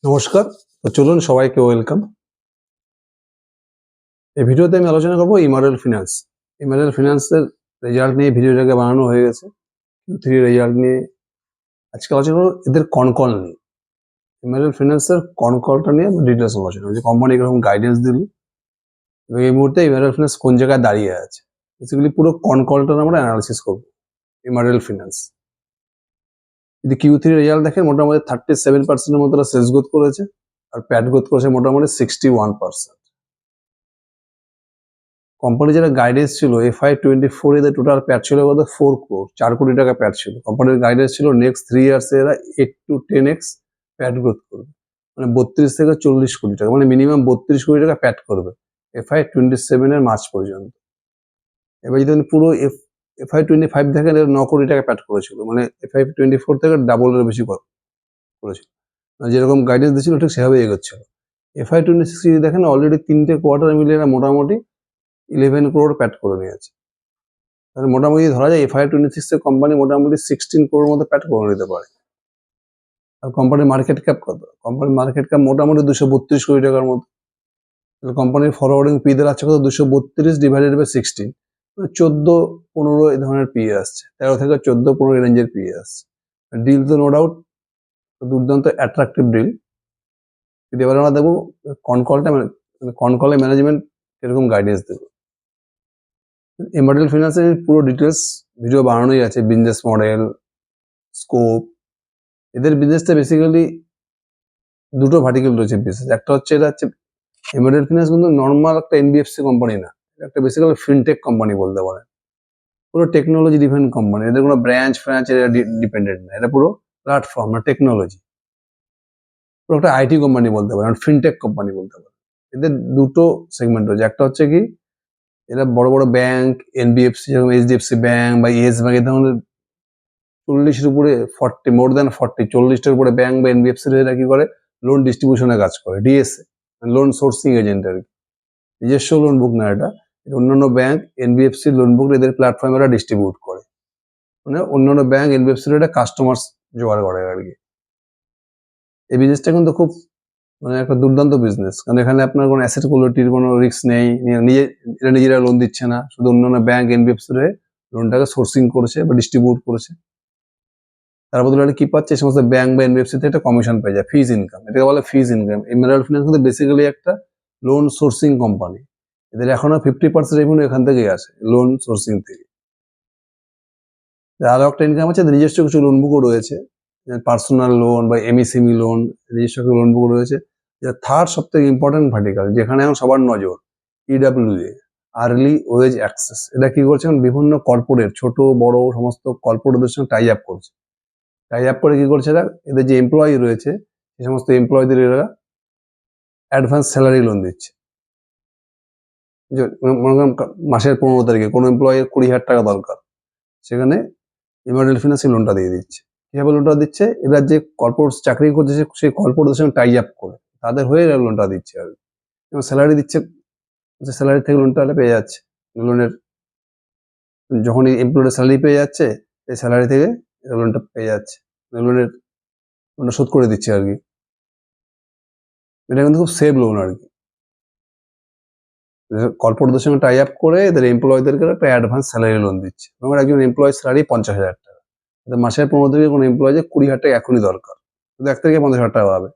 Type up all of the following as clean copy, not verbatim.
নমস্কার। তো চলুন সবাইকে ওয়েলকাম। এই ভিডিওতে আমি আলোচনা করব ইমারুয়েল ফিন্যান্স। ইমারুয়েল ফিন্যান্সের রেজাল্ট নিয়ে ভিডিওটাকে বানানো হয়ে গেছে। Q3 রেজাল্ট নিয়ে আজকে আলোচনা করব এদের কনকল নিয়ে। ইমারুয়েল ফিন্যান্সের কনকলটা নিয়ে আমি ডিটেইলস আলোচনা করব যে কোম্পানি কিরকম গাইডেন্স দিল এবং এই মুহূর্তে ইমারুয়েল ফিন্যান্স কোন জায়গায় দাঁড়িয়ে আছে। বেসিক্যালি পুরো কনকলটা আমরা অ্যানালিসিস করব ইমারুয়েল ফিন্যান্স। যদি Q3 রেজাল্ট দেখেন মোটামুটি 37% এর মতো সেলস গ্রোথ করেছে আর প্যাট গ্রোথ করেছে মোটামুটি 61%। কোম্পানি যেটা গাইডেন্স ছিল FY24 এদের টোটাল প্যাট ছিল কত 4 crore 4 কোটি টাকা প্যাট ছিল। কোম্পানির গাইডেন্স ছিল নেক্সট 3 ইয়ার্স এরা 8 to 10x প্যাট গ্রোথ করবে, মানে 32 থেকে 40 কোটি টাকা, মানে মিনিমাম 32 কোটি টাকা প্যাট করবে FY27 এর মার্চ পর্যন্ত। এবার যদি পুরো FY25 দেখেন এর 9 কোটি টাকা প্যাট করেছিল, মানে FY24 থেকে ডাবলের বেশি করেছিল। মানে যেরকম গাইডেন্স দিয়েছিল ঠিক সেভাবেই এগোচ্ছিল। FY26 যদি দেখেন অলরেডি 3টে কোয়ার্টার মিলিয়ে এরা মোটামুটি 11 crore প্যাট করে নিয়েছে। তাহলে মোটামুটি ধরা যায় FY26 এর কোম্পানি মোটামুটি 16 crore মতো প্যাট করে নিতে পারে। আর কোম্পানির মার্কেট ক্যাপ কত? কোম্পানির মার্কেট ক্যাপ মোটামুটি 232 কোটি টাকার মতো। তাহলে কোম্পানির ফরওয়ার্ডিং পি দের আছে কত 232 ডিভাইডেড বাই 16, 14-15 এই ধরনের পি আসছে, 13 থেকে 14-15 রেঞ্জের পি আসছে। ডিল তো নো ডাউট দুর্দান্ত অ্যাট্রাকটিভ ডিল। যদি এবার আমরা দেখবো কনকলে ম্যানেজমেন্ট এরকম গাইডেন্স দেবে। ইমারুয়েল ফিন্যান্সের পুরো ডিটেলস ভিডিও বানানোই আছে, বিজনেস মডেল, স্কোপ। এদের বিজনেসটা বেসিক্যালি দুটো ভার্টিক্যাল রয়েছে বিজনেস। একটা হচ্ছে এটা হচ্ছে ইমারুয়েল ফিন্যান্স কিন্তু নর্মাল একটা এনবিএফসি কোম্পানি না, একটা বেসিক্যালি ফিনটেক কোম্পানি বলতে পারেন। পুরো টেকনোলজি ডিপেন্ডেন্ট কোম্পানি, এদের কোনো ব্রাঞ্চ এরা ডিপেন্ডেন্ট না, এটা পুরো প্ল্যাটফর্ম না টেকনোলজি, পুরো একটা আইটি কোম্পানি বলতে পারেন, ফিনটেক কোম্পানি বলতে পারেন। এদের দুটো সেগমেন্ট রয়েছে, একটা হচ্ছে কি এরা বড় বড় ব্যাংক এনবিএফসি যেরকম এইচডিএফসি ব্যাংক বা ইয়েস ব্যাংক এই ধরনের 40-এর উপরে 40 মোর দ্যান 40 40টার উপরে ব্যাংক বা এনবিএফসি এরা কি করে লোন ডিস্ট্রিবিউশনের কাজ করে, ডিএসএ লোন সোর্সিং এজেন্ট আর কি। নিজস্ব লোন বুক না, এটা অন্যান্য ব্যাংক এনবিএফসি লোন বুক এদের প্ল্যাটফর্মে এরা ডিস্ট্রিবিউট করে, মানে অন্যান্য ব্যাংক এনবিএফসির এটা কাস্টমার্স জোগাড় করে আর কি। এই বিজনেসটা কিন্তু খুব মানে একটা দুর্দান্ত বিজনেস, কারণ এখানে আপনার কোনো অ্যাসেট কোয়ালিটির কোনো রিস্ক নেই, নিজেরা লোন দিচ্ছে না, শুধু অন্যান্য ব্যাংক এনবিএফসি লোনটাকে সোর্সিং করেছে বা ডিস্ট্রিবিউট করেছে। তার বদলে কি পাচ্ছে এই সমস্ত ব্যাংক বা এনবিএফসি থেকে একটা কমিশন পেয়ে যায়, ফিজ ইনকাম, এটাকে বলে ফিজ ইনকাম। ইমারুয়েল ফিন্যান্স কিন্তু বেসিক্যালি একটা লোন সোর্সিং কোম্পানি, এদের এখনো 50% রেভিনিউ এখান থেকেই আসে, লোন সোর্সিং থেকে। আরো একটা ইনকাম আছে, নিজস্ব কিছু লোন বুকও রয়েছে, পার্সোনাল লোন বা এমএসএমই লোন, নিজস্ব কিছু লোন বুক রয়েছে। থার্ড সব থেকে ইম্পর্টেন্ট ভার্টিক্যাল যেখানে এখন সবার নজর, ইডাব্লিউএ, আর্লি ওয়েজ অ্যাক্সেস। এটা কি করছে, বিভিন্ন কর্পোরেট ছোট বড় সমস্ত কর্পোরেটদের সঙ্গে টাই আপ করছে। টাই আপ করে কি করছে এরা, এদের যে এমপ্লয়ি রয়েছে সেই সমস্ত এমপ্লয়ীদের এরা অ্যাডভান্স স্যালারি লোন দিচ্ছে। মনে করেন মাসের 15 তারিখে কোনো এমপ্লয়ের 20,000 টাকা দরকার, সেখানে ইমারুয়েল ফিন্যান্স লোনটা দিয়ে দিচ্ছে। কিভাবে লোনটা দিচ্ছে, এরা যে কর্পোরেট চাকরি করছে সেই কর্পোরেটের সঙ্গে টাই আপ করে তাদের হয়ে এরা লোনটা দিচ্ছে আর কি। এবং স্যালারি দিচ্ছে, স্যালারি থেকে লোনটা পেয়ে যাচ্ছে। লোনের যখন এমপ্লয়ের স্যালারি পেয়ে যাচ্ছে এই স্যালারি থেকে লোনটা পেয়ে যাচ্ছে, লোনটা শোধ করে দিচ্ছে আর কি। এটা কিন্তু খুব সেফ লোন আর কি। কর্পোরেটদের সঙ্গে টাই আপ করে এদের এমপ্লয়ীদেরকে একটা অ্যাডভান্স স্যালারি লোন দিচ্ছে। এবং একজন এমপ্লয়ের স্যালারি 50,000 টাকা, মাসের 15 তারিখে কোনো এমপ্লয় যে 20,000 টাকা এখনই দরকার, শুধু 1 তারিখে 50,000 টাকা পাবে,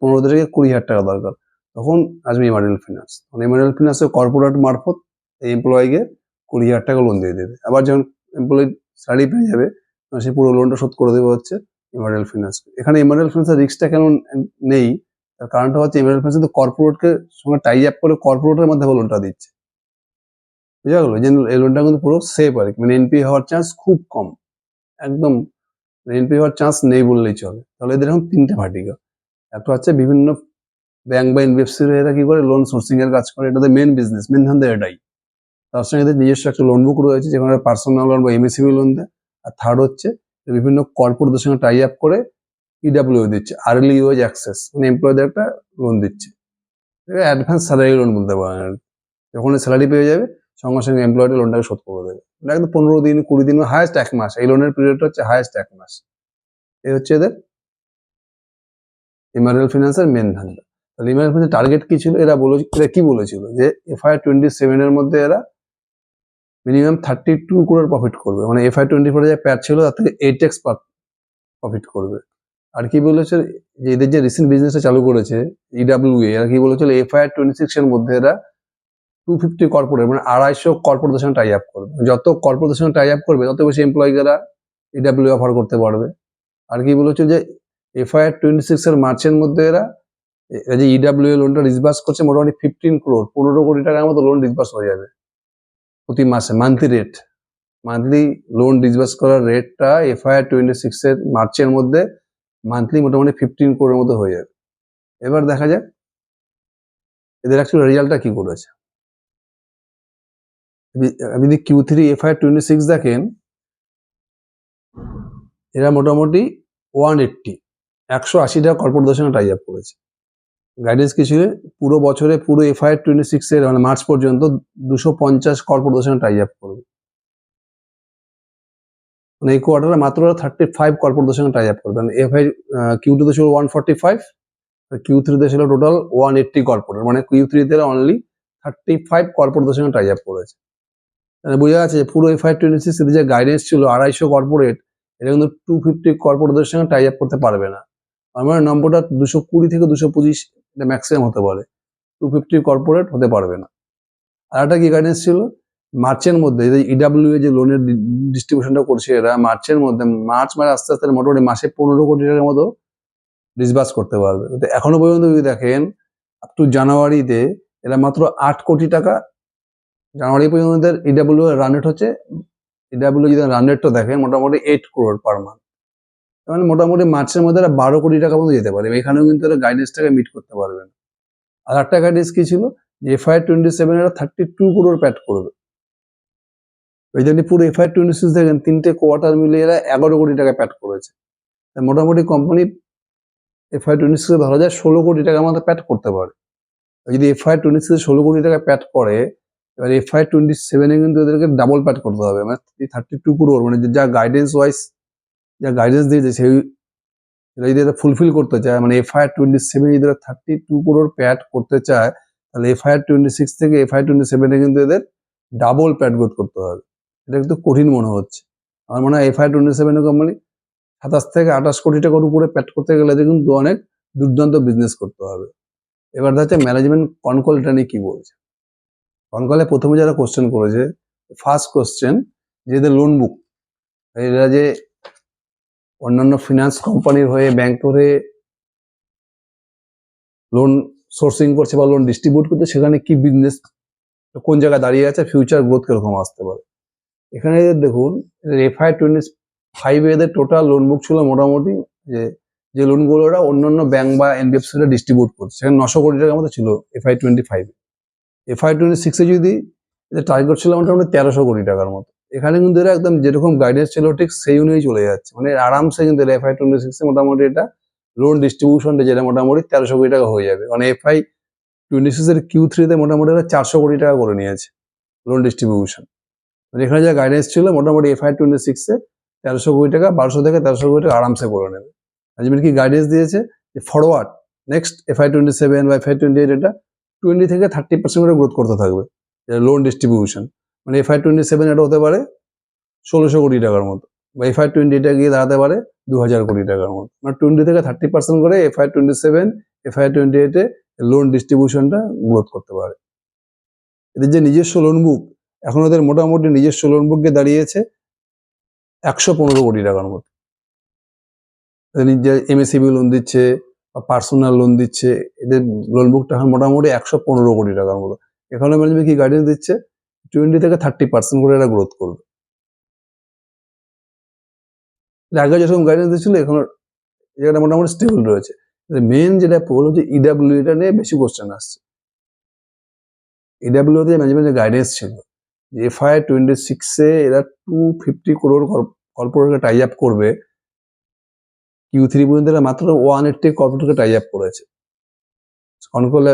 15 তারিখে 20,000 টাকা দরকার, তখন আসবে ইমারুয়েল ফিন্যান্স। মানে ইমারুয়েল ফিন্যান্সের কর্পোরেট মারফত এই এমপ্লয়ীকে 20,000 টাকা লোন দিয়ে দেবে। আবার যখন এমপ্লয়ি স্যালারি পেয়ে যাবে সে পুরো লোনটা শোধ করে দেবে হচ্ছে ইমারুয়েল ফিন্যান্স। এখানে ইমারুয়েল ফিন্যান্সের রিস্কটা কেন নেই, তার কারণটা হচ্ছে ইমারুয়েল ফিন্যান্স কিন্তু কর্পোরেটকে সঙ্গে টাই আপ করে কর্পোরেটের মাধ্যমে লোনটা দিচ্ছে, বুঝা গেল? যে এই লোনটা কিন্তু পুরো সেফ আর কি, মানে এনপি হওয়ার চান্স খুব কম, একদম এনপি হওয়ার চান্স নেই বললেই চলে। তাহলে এদের এখন 3টে ভার্টিক্যাল, একটা হচ্ছে বিভিন্ন ব্যাংক বা এনবিএফসি এরা কি করে লোন সোর্সিং এর কাজ করে, এটাদের মেন বিজনেস, মেন ধান্দা এটাই। তার সঙ্গে এদের নিজস্ব একটা লোন বুক রয়েছে যেখানে পার্সোনাল লোন বা এমএসএমই লোন দেয়। আর থার্ড হচ্ছে বিভিন্ন কর্পোরেটদের সঙ্গে টাই আপ করে ইডাব্লিউ দিচ্ছে, আর্লি ওয়েজ অ্যাক্সেস, মানে এমপ্লয়ীদের একটা লোন দিচ্ছে, অ্যাডভান্স স্যালারি লোন বলতে পারেন আর কি। যখন স্যালারি পেয়ে যাবে সঙ্গে সঙ্গে এমপ্লয়ীদের লোনটাকে শোধ করে দেবে, একদম 15 দিন 20 দিন হায়েস্ট 1 মাস, এই লোনের পিরিয়ডটা হচ্ছে হায়েস্ট 1 মাস। এই হচ্ছে এদের এমারেল ফিনান্সের মেন ধান্দা। তাহলে এমারেল ফিনান্সের টার্গেট কি ছিল, এরা কি বলেছিল যে FY27 এর মধ্যে এরা মিনিমাম 32 crore প্রফিট করবে, মানে FY24 যে প্যাট ছিল তার থেকে 8x প্রফিট করবে। আর কি বলেছে যে এদের যে রিসেন্ট বিজনেসটা চালু করেছে EWA, এরা কি বলেছিল FY26 এর মধ্যে এরা 250 কর্পোরেট মানে 250 কর্পোরেটের সঙ্গে টাই আপ করবে। যত কর্পোরেটের সঙ্গে টাই আপ করবে তত বেশি এমপ্লয়িরা EWA অফার করতে পারবে। আর কি বলেছে যে FY26 এর মার্চের মধ্যে এরা যে EWA লোনটা ডিসবার্স করছে মোটামুটি 15 crore 15 কোটি টাকার মতো লোন ডিসবার্স হয়ে যাবে প্রতি মাসে। মান্থলি লোন ডিসবার্স করার রেটটা FY26 এর মার্চের মধ্যে মান্থলি মোটামুটি 15 crore মতো হয়ে যাবে। এবার দেখা যাক এদের অ্যাকচুয়াল রেজাল্টটা কি করেছে। যদি Q3 FY26 দেখেন, এরা মোটামুটি 180 টাকা কর্পোরেটের সঙ্গে টাই আপ করেছে। গাইডেন্স কি ছিল, পুরো বছরে পুরো FY26 এর মানে মার্চ পর্যন্ত 250 কর্পোরেটের সঙ্গে টাই আপ করবে। মানে এই কোয়ার্টারে মাত্র 35 কর্পোরেটের সঙ্গে টাই আপ করবে। মানে Q2 তে ছিল 145, Q3 তে ছিল টোটাল 180 কর্পোরেট, মানে Q3 তে অনলি 35 কর্পোরেটের সঙ্গে টাই আপ করেছে। মানে বোঝা যাচ্ছে পুরো FY26 এর যে গাইডেন্স ছিল 250 কর্পোরেট, এটা কিন্তু 250 কর্পোরেটের সঙ্গে টাই আপ করতে পারবে না। আমার নম্বরটা 220 থেকে 225 এটা ম্যাক্সিমাম হতে পারে, 250 কর্পোরেট হতে পারবে না। আর একটা কি গাইডেন্স ছিল মার্চের মধ্যে EWA যে লোনের ডিস্ট্রিবিউশনটা করছে এরা মার্চের মধ্যে, মার্চ মানে আস্তে আস্তে মোটামুটি মাসে 15 কোটি টাকার মতো ডিসবার্স করতে পারবে। এখনো পর্যন্ত যদি দেখেন আপ টু জানুয়ারিতে এরা মাত্র 8 কোটি টাকা, জানুয়ারি পর্যন্ত EWA রান রেট হচ্ছে, EWA যদি রান রেটটা দেখেন মোটামুটি 8 crore পার মান্থ, মানে মোটামুটি মার্চের মধ্যে এরা 12 কোটি টাকা মতো যেতে পারে। এখানেও কিন্তু এরা গাইডেন্সটাকে মিট করতে পারবে না। আর একটা গাইডেন্স কি ছিল যে FY27 এরা 32 crore প্যাট করবে। ওই জন্য পুরো FY26 দেখেন 3টে কোয়ার্টার মিলিয়ে এরা 11 কোটি টাকা প্যাট করেছে। মোটামুটি কোম্পানি FY26 এ ধরা যায় 16 কোটি টাকার মতো প্যাট করতে পারে। যদি FY26 এ 16 কোটি টাকা প্যাট করে, এবার FY27 এ কিন্তু এদেরকে ডাবল প্যাট করতে হবে, মানে 32 crore, মানে যা গাইডেন্স ওয়াইজ যা গাইডেন্স দিয়েছে সেই যদি এরা ফুলফিল করতে চায়, মানে FY27 যদি এরা 32 crore প্যাট করতে চায়, তাহলে FY26 থেকে FY27 এ কিন্তু এদের ডাবল প্যাট গ্রোথ করতে হবে। এটা কিন্তু কঠিন মনে হচ্ছে। আমার মনে হয় FY27 এ কোম্পানি 27 থেকে 28 কোটি টাকার উপরে প্যাট করতে গেলে এদের কিন্তু অনেক দুর্দান্ত বিজনেস করতে হবে। এবার হচ্ছে ম্যানেজমেন্ট কনকল এটা নিয়ে কি বলছে। কনকলে প্রথমে যারা কোশ্চেন করেছে, ফার্স্ট কোশ্চেন যে এদের লোন বুক, এরা যে অন্যান্য ফিনান্স কোম্পানির হয়ে ব্যাংক করে লোন সোর্সিং করছে বা লোন ডিস্ট্রিবিউট করছে, সেখানে কি বিজনেস কোন জায়গায় দাঁড়িয়ে আছে, ফিউচার গ্রোথ কিরকম আসতে পারে। এখানে দেখুন FY25 এদের টোটাল লোন বুক ছিল মোটামুটি যে লোনগুলো ওরা অন্যান্য ব্যাংক বা NBFC ডিস্ট্রিবিউট করছে, সেখানে 900 কোটি টাকার মতো ছিল FY25। FY26 এ যদি এদের টার্গেট ছিল মোটামুটি 1300 কোটি টাকার মতো। এখানে কিন্তু এরা একদম যেরকম গাইডেন্স ছিল ঠিক সেই অনুযায়ী চলে যাচ্ছে, মানে আরামসে কিন্তু FY26 এ মোটামুটি এটা লোন ডিস্ট্রিবিউশনটা যেটা মোটামুটি 1300 কোটি টাকা হয়ে যাবে। মানে FY26 এর Q3 তে মোটামুটি এরা 400 কোটি টাকা করে নিয়েছে লোন ডিস্ট্রিবিউশন। মানে এখানে যা গাইডেন্স ছিল মোটামুটি FY26 এ 1300 কোটি টাকা, 1200 থেকে 1300 কোটি টাকা আরামসে করে নেবে। ম্যানেজমেন্ট কি গাইডেন্স দিয়েছে যে ফরওয়ার্ড নেক্সট FY27 বা FY28 এটা 20 থেকে 30% করে গ্রোথ করতে থাকবে লোন ডিস্ট্রিবিউশন। মানে FY27 এটা হতে পারে 1600 কোটি টাকার মতো, বা FY28 এটা গিয়ে দাঁড়াতে পারে 2000 কোটি টাকার মতো। মানে 20 থেকে 30% করে FY27 FY28 এ লোন ডিস্ট্রিবিউশনটা গ্রোথ করতে পারে। এদের যে নিজস্ব লোন বুক, এখন ওদের মোটামুটি নিজস্ব লোন বুকে দাঁড়িয়েছে 115 কোটি টাকার মতো। নিজের MSME লোন দিচ্ছে বা পার্সোনাল লোন দিচ্ছে, এদের লোন বুকটা এখন মোটামুটি 115 কোটি টাকার মতো। এখানে ম্যানেজমেন্ট কি গাইডেন্স দিচ্ছে 20 থেকে 30% করে এরা গ্রোথ করবে। আগে যেরকম গাইডেন্স দিচ্ছিল এখন এটা মোটামুটি স্টেবল রয়েছে। মেন যেটা প্রবলেম হচ্ছে EWA টা নিয়ে বেশি কোশ্চেন আসছে। EWA তে ম্যানেজমেন্টের গাইডেন্স ছিল যে FY26 এ এরা 250 crore কর্পোরেটকে টাই আপ করবে। Q3 পর্যন্ত এরা মাত্র 180 কর্পোরেটকে টাই আপ করেছে। কনকলে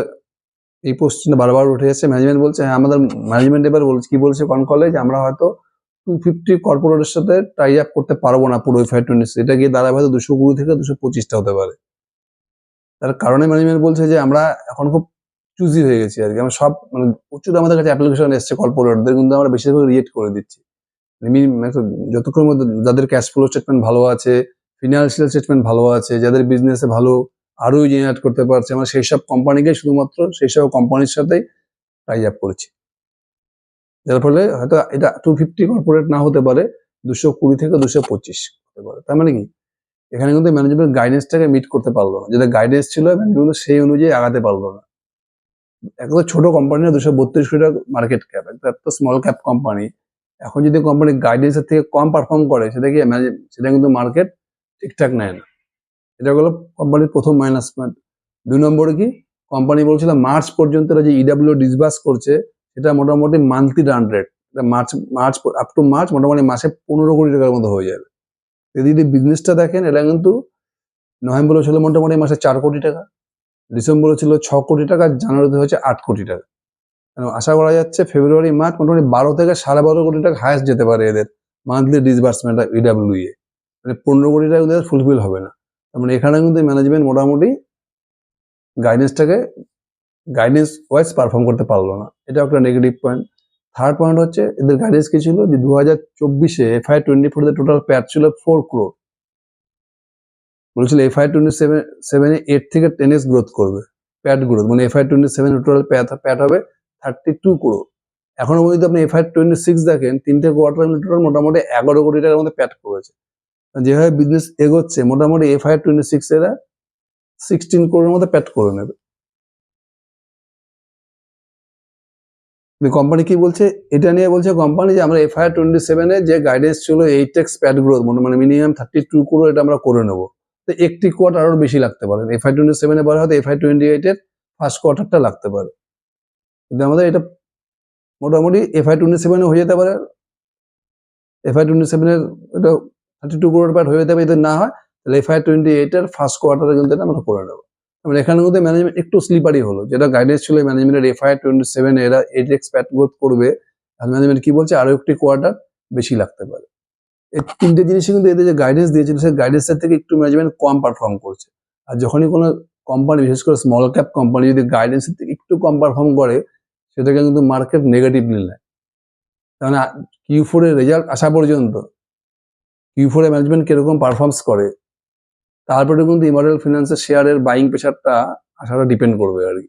এই কোশ্চেনটা বারবার উঠে এসেছে। ম্যানেজমেন্ট বলছে হ্যাঁ, আমাদের ম্যানেজমেন্ট এবার বলছে কি বলছে কনকলে যে আমরা হয়তো 250 কর্পোরেটের সাথে টাই আপ করতে পারবো না পুরো FY26, এটা গিয়ে দাঁড়াবে হয়তো 220 থেকে 225টা হতে পারে। তার কারণে ম্যানেজমেন্ট বলছে যে আমরা এখন খুব চুজি হয়ে গেছি আর কি, আমরা সব মানে প্রচুর আমাদের কাছে অ্যাপ্লিকেশন এসছে কর্পোরেটদের, কিন্তু আমরা বেশিরভাগ রিজেক্ট করে দিচ্ছি। যতক্ষণ মধ্যে যাদের ক্যাশ ফ্লো স্টেটমেন্ট ভালো আছে, ফিনান্সিয়াল স্টেটমেন্ট ভালো আছে, যাদের বিজনেসে ভালো আরোই জেনারেট করতে পারছে, আমরা সেই সব কোম্পানিকে শুধুমাত্র সেই সব কোম্পানির সাথেই টাই আপ করেছি। যার ফলে হয়তো এটা 250 কর্পোরেট না হতে পারে, 220 থেকে 225 হতে পারে। তার মানে কি এখানে কিন্তু ম্যানেজমেন্ট গাইডেন্সটাকে মিট করতে পারলো না, যেটা গাইডেন্স ছিল ম্যানেজমেন্ট সেই অনুযায়ী আগাতে পারলো না। একটা ছোট কোম্পানি না, 232 কোটি টাকা মার্কেট ক্যাপ, একটা এত স্মল ক্যাপ কোম্পানি, এখন যদি কোম্পানি গাইডেন্সের থেকে কম পারফর্ম করে সেটা কিন্তু মার্কেট ঠিকঠাক নেয় না। এটা হলো কোম্পানির প্রথম মাইনাস পয়েন্ট। 2 নম্বরে কি কোম্পানি বলছিল মার্চ পর্যন্ত যে ইডাব্লিউ ডিসবার্স করছে সেটা মোটামুটি monthly run rate, March up to March মোটামুটি মাসে 15 কোটি টাকার মতো হয়ে যাবে। যদি বিজনেসটা দেখেন এটা কিন্তু নভেম্বরে ছিল মোটামুটি মাসে 4 কোটি টাকা, ডিসেম্বরে ছিল 6 কোটি টাকা, জানুয়ারিতে হচ্ছে 8 কোটি টাকা। আশা করা যাচ্ছে ফেব্রুয়ারি মার্চ মোটামুটি 12 থেকে 12.5 কোটি টাকা হায়েস্ট যেতে পারে এদের মান্থলি ডিসবার্সমেন্ট ইডাব্লিউ এ, মানে 15 কোটি টাকা ওদের ফুলফিল হবে না। তার মানে এখানে কিন্তু ম্যানেজমেন্ট মোটামুটি গাইডেন্স ওয়াইজ পারফর্ম করতে পারলো না, এটা একটা নেগেটিভ পয়েন্ট। থার্ড পয়েন্ট হচ্ছে এদের গাইডেন্স কি ছিল যে 2024-এ FY24 তে টোটাল প্যাট ছিল 4 crore, বলেছিল FY27-এ 8 থেকে 10x গ্রোথ করবে, প্যাট গ্রোথ, মানে FY27 টোটাল প্যাট হবে 32 crore। এখনো পর্যন্ত আপনি FY26 দেখেন, 3টে কোয়ার্টার টোটাল মোটামুটি 11 কোটি টাকার মধ্যে প্যাট করেছে। যেভাবে বিজনেস এগোচ্ছে মোটামুটি FY26 এরা 16 crore মধ্যে প্যাট করে নেবে। কোম্পানি কি বলছে এটা নিয়ে, বলছে কোম্পানি যে আমরা FY27-এ যে গাইডেন্স ছিল 8x প্যাট গ্রোথ, মানে মিনিমাম 32 crore, এটা আমরা করে নেবো। তো একটি কোয়ার্টার আরো বেশি লাগতে পারে, FY27-এ বলা হয়তো FY28-এর ফার্স্ট কোয়ার্টারটা লাগতে পারে, কিন্তু আমাদের এটা মোটামুটি FY27-এ হয়ে যেতে পারে, FY27-এর এটা 32 crore প্যাট হয়ে যেতে পারে। যদি না হয় তাহলে FY28-এর ফার্স্ট কোয়ার্টারে কিন্তু এটা আমরা করে নেবো। মানে এখানে মধ্যে ম্যানেজমেন্ট একটু স্লিপারি হলো, যেটা গাইডেন্স ছিল ম্যানেজমেন্টের FY27 এরা 8x প্যাট গ্রোথ করবে, আর ম্যানেজমেন্ট কি বলছে আরো একটি কোয়ার্টার বেশি লাগতে পারে। এই তিনটে জিনিসই কিন্তু এদের যে গাইডেন্স দিয়েছিল সেই গাইডেন্সের থেকে একটু ম্যানেজমেন্ট কম পারফর্ম করছে। আর যখনই কোনো কোম্পানি, বিশেষ করে স্মল ক্যাপ কোম্পানি, যদি গাইডেন্সের থেকে একটু কম পারফর্ম করে সেটাকে কিন্তু মার্কেট নেগেটিভলি নেয়। তার মানে Q4 এর রেজাল্ট আসা পর্যন্ত Q4 এ ম্যানেজমেন্ট কিরকম পারফর্মস করে তারপরে কিন্তু ইমারেল ফিন্যান্সের শেয়ারের বাইং প্রেশারটা আসাটা ডিপেন্ড করবে আর কি।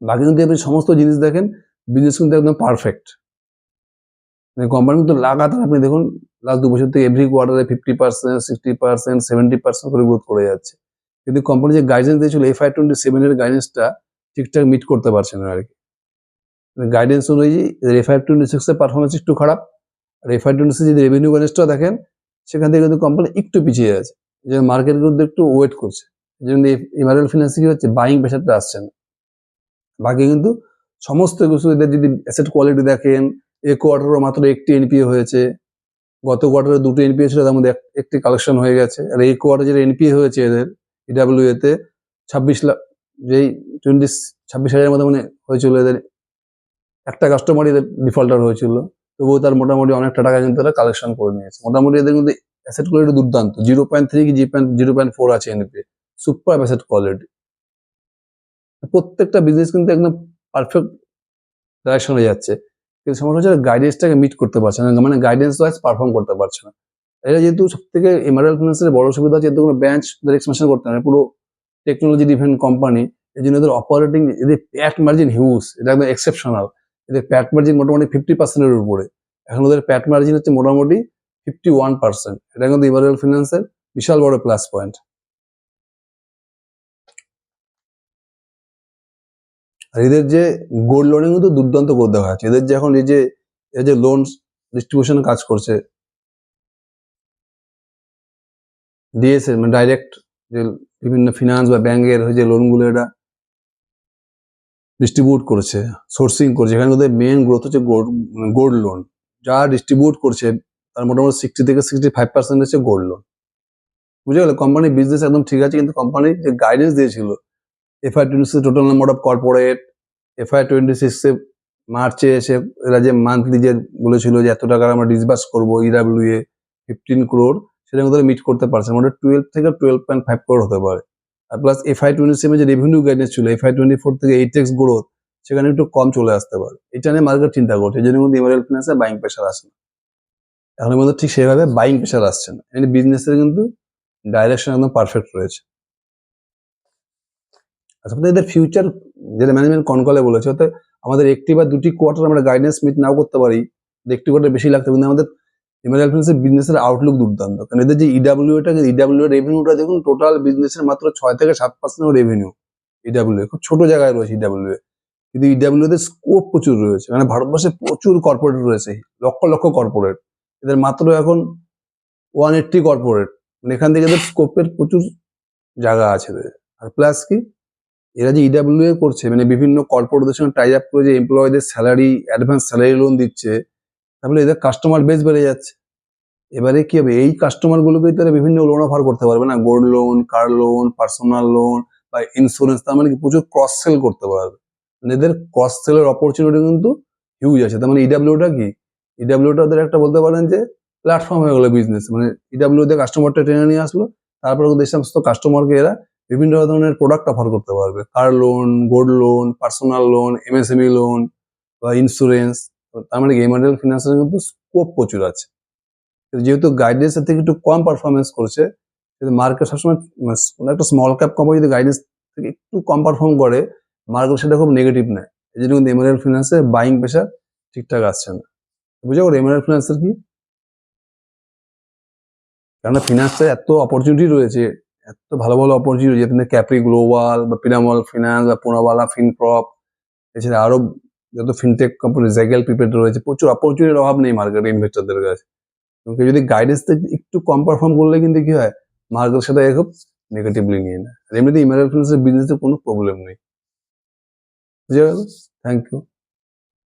বাকি কিন্তু আপনি সমস্ত জিনিস দেখেন, বিজনেস কিন্তু একদম পারফেক্ট। মানে কোম্পানি কিন্তু লাগাতার আপনি দেখুন লাস্ট 2 বছর থেকে এভরি কোয়ার্টারে 50%, 60%, 70% করে গ্রোথ করে যাচ্ছে। কিন্তু কোম্পানি যে গাইডেন্স দিয়েছিল FY27 এর গাইডেন্সটা ঠিকঠাক মিট করতে পারছে না আর কি। গাইডেন্স অনুযায়ী FY26 এর পারফরমেন্স একটু খারাপ, আর FY26 যদি রেভিনিউ গাইডেন্সটা দেখেন সেখান থেকে কিন্তু কোম্পানি একটু পিছিয়ে আছে, যে মার্কেট কিন্তু একটু ওয়েট করছে, এই জন্য ইমারেল ফিন্যান্সে কি হচ্ছে বাইং প্রেশারটা আসছে না। বাকি কিন্তু সমস্ত কিছু এদের যদি অ্যাসেট কোয়ালিটি দেখেন, এই কোয়ার্টারও মাত্র একটি এনপিএ হয়েছে, গত কোয়ার্টারে 2টো এনপিএ ছিল, তার মধ্যে একটি কালেকশন হয়ে গেছে। আর এই কোয়ার্টারে যেটা এনপিএ হয়েছে এদের ইডাব্লিউ তে 26 লাখ, যেই 26,000-এর মধ্যে মানে হয়েছিল এদের, একটা কাস্টমারই এদের ডিফল্টার হয়েছিল, তবুও তার মোটামুটি অনেকটা টাকা কিন্তু এরা কালেকশন করে নিয়েছে। মোটামুটি এদের কিন্তু অ্যাসেট কোয়ালিটি দুর্দান্ত, 0.3 কি 0.4 আছে এনপিএ, সুপার অ্যাসেট কোয়ালিটি। প্রত্যেকটা বিজনেস কিন্তু একদম পারফেক্ট ডাইরেকশনে যাচ্ছে, কিন্তু সমস্যা হচ্ছে গাইডেন্সটাকে মিট করতে পারছে না, মানে গাইডেন্স ওয়াইজ পারফর্ম করতে পারছে না। এটা যেহেতু সব থেকে ইমারেল ফিন্যান্সের বড় সুবিধা হচ্ছে, এদের কোনো ব্রাঞ্চ এক্সপেনশন করতে হয় না, পুরো টেকনোলজি ডিফেন্ড কোম্পানি, এই জন্য এদের অপারেটিং, এদের প্যাট মার্জিন হিউজ, এটা একদম এক্সেপশনাল। এদের প্যাট মার্জিন মোটামুটি 50%-এর উপরে, এখন ওদের প্যাট মার্জিন হচ্ছে মোটামুটি 51%, এটা কিন্তু ইমারেল ফিন্যান্সের বিশাল বড় প্লাস পয়েন্ট। আর এদের যে গোল্ড লোনে কিন্তু দুর্দান্ত গ্রোথ দেখা যাচ্ছে, এদের যে এখন এই যে লোন ডিস্ট্রিবিউশন কাজ করছে, ডিএসএ মানে ডাইরেক্ট যে বিভিন্ন ফিনান্স বা ব্যাংকের যে লোনগুলো এটা ডিস্ট্রিবিউট করছে, সোর্সিং করছে, এখানে ওদের মেন গ্রোথ হচ্ছে গোল্ড লোন, যা ডিস্ট্রিবিউট করছে তার মোটামুটি 60 থেকে 65% হচ্ছে গোল্ড লোন। বুঝে গেল, কোম্পানির বিজনেস একদম ঠিক আছে, কিন্তু কোম্পানি যে গাইডেন্স দিয়েছিল FY26 total number of corporate, FY26 মার্চে এসে এরা যে মান্থলি যে বলেছিল যে এত টাকার আমরা ডিসবার্স করবো ইডাব্লিউ এ 15 crore, সেটা কিন্তু মিট করতে পারছে না, 12 থেকে 12.5 crore হতে পারে। আর প্লাস FY27 যে রেভিনিউ গাইডেন্স ছিল FY24 থেকে 8x গ্রোথ, সেখানে একটু কম চলে আসতে পারে। এটা নিয়ে মার্কেট চিন্তা করছে, এই জন্য কিন্তু এমআরএল ফিন্যান্সে বাইং প্রেশার আসে না, এখন মধ্যে ঠিক সেভাবে বাইং প্রেশার আসছে না, মানে বিজনেসের কিন্তু ডাইরেকশন একদম পারফেক্ট রয়েছে। আচ্ছা, এদের ফিউচার যেটা ম্যানেজমেন্ট কনকলে বলেছে, অর্থাৎ আমাদের একটি বা দুটি কোয়ার্টার আমরা গাইডেন্স মিট নাও করতে পারি, একটি কোয়ার্টার বেশি লাগতে, কিন্তু আমাদের এমআরএল ফিন্যান্সের বিজনেসের আউটলুক দুর্দান্ত। কারণ এদের যে ইডাব্লিউ রেভিনিউটা দেখুন, টোটাল বিজনেসের মাত্র 6 থেকে 7% রেভিনিউ ইডাব্লিউ, খুব ছোট জায়গায় রয়েছে ইডাব্লিউ, কিন্তু ইডাব্লিউ তে স্কোপ প্রচুর রয়েছে, মানে ভারতবর্ষে প্রচুর কর্পোরেট রয়েছে, লক্ষ লক্ষ কর্পোরেট, এদের মাত্র এখন 180 কর্পোরেট, মানে এখান থেকে এদের স্কোপের প্রচুর জায়গা আছে। আর প্লাস কি, এরা যে ইডাব্লিউ করছে, মানে বিভিন্ন কর্পোরেটের সঙ্গে টাই আপ করে যে এমপ্লয়ীদের স্যালারি, অ্যাডভান্স স্যালারি লোন দিচ্ছে, তাহলে এদের কাস্টমার বেস বেড়ে যাচ্ছে। এবারে কি হবে, এই কাস্টমার গুলোকে তারা বিভিন্ন লোন অফার করতে পারবে না, gold loan, car loan, personal loan বা ইন্স্যুরেন্স, তার মানে কি প্রচুর ক্রস সেল করতে পারবে, মানে এদের ক্রস সেলের অপরচুনিটি কিন্তু হিউজ আছে। তার মানে ইডাব্লিউটা কি, ইডাব্লিউটা ওদের একটা বলতে পারেন যে প্ল্যাটফর্ম হয়ে গেলো বিজনেস, মানে ইডাব্লিউ তে কাস্টমারটা টেনে নিয়ে আসলো, তারপরে ওদের সমস্ত কাস্টমারকে এরা বিভিন্ন ধরনের প্রোডাক্ট অফার করতে পারবে, car loan, gold loan, personal loan, MSME loan বা ইন্স্যুরেন্স। তার মানে এমআরএল ফিন্যান্সের কিন্তু স্কোপ প্রচুর আছে। যেহেতু গাইডেন্সের থেকে একটু কম পারফরমেন্স করছে, কিন্তু মার্কেট সবসময় কোনো একটা স্মল ক্যাপ কোম্পানি যদি গাইডেন্স থেকে একটু কম পারফর্ম করে, মার্কেট সেটা খুব নেগেটিভ নেয়। এই জন্য কিন্তু এমআরএল ফিন্যান্সের বাইং প্রেশার ঠিকঠাক আসছে না। বুঝে গেল এমআরএল ফিন্যান্সের কি, কেননা ফিনান্সে এত অপরচুনিটি রয়েছে, এত ভালো ভালো অপরচুনিটি, যেখানে ক্যাপ্রি গ্লোবাল বা পিরামল ফিনান্স বা পোনাওয়ালা ফিনপ্রপ, এছাড়া আরো যত ফিনটেক কোম্পানি জ্যাগেল প্রিপেড রয়েছে, প্রচুর অপরচুনিটির অভাব নেই মার্কেটে ইনভেস্টরদের কাছে। এবং কেউ যদি গাইডেন্স থেকে একটু কম পারফর্ম করলে কিন্তু কি হয়, মার্কেট সেটা খুব নেগেটিভলি নিয়ে নেয়। আর এমনিতে ইমার্জেন্সি বিজনেসে কোনো প্রবলেম নেই। বুঝে গেল? Thank you.